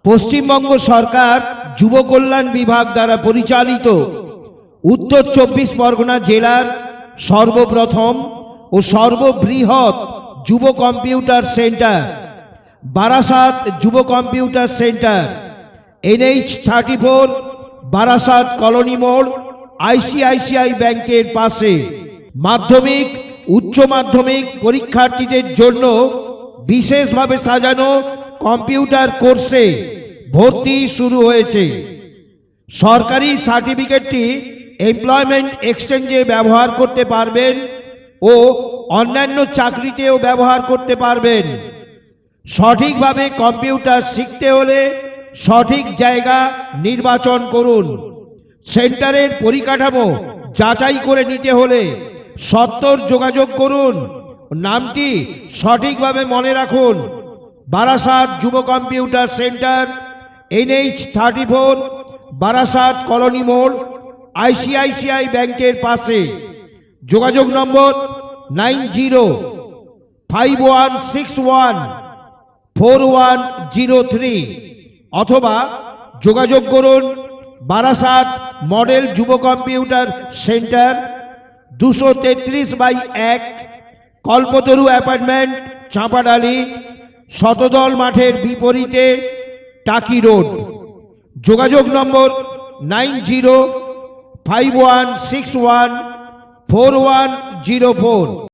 পশ্চিমবঙ্গ সরকার যুব কল্যাণ বিভাগ দ্বারা পরিচালিত উত্তর 24 পরগনা জেলার সর্বপ্রথম ও সর্ববৃহৎ যুব কম্পিউটার সেন্টার বারাসাত যুব computer centre NH 34 Barasat colony মোড় ICICI ব্যাংকের পাশে মাধ্যমিক উচ্চ মাধ্যমিক পরীক্ষার্থীদের জন্য বিশেষভাবে সাজানো কম্পিউটার কোর্সে ভর্তি শুরু হয়েছে। সরকারি সার্টিফিকেটটি এমপ্লয়মেন্ট এক্সচেঞ্জে ব্যবহার করতে পারবেন ও অন্যান্য চাকরিতেও ব্যবহার করতে পারবেন। সঠিকভাবে কম্পিউটার শিখতে হলে সঠিক জায়গা নির্বাচন করুন। সেন্টারের পরিকাঠামো যাচাই করে নিতে হলে সত্বর যোগাযোগ করুন। নামটি সঠিকভাবে মনে রাখুন, বারাসাত যুব computer centre, NH 34 Barasat colony মোড় ICICI ব্যাংকের পাশে। যোগাযোগ নম্বর 9051614103 অথবা যোগাযোগ করুন বারাসাত মডেল যুব কম্পিউটার সেন্টার 233/1 কল্পতরু অ্যাপার্টমেন্ট, চাঁপাডালি, শতদল মাঠের বিপরীতে, টাকি রোড। যোগাযোগ নম্বর 9051614104।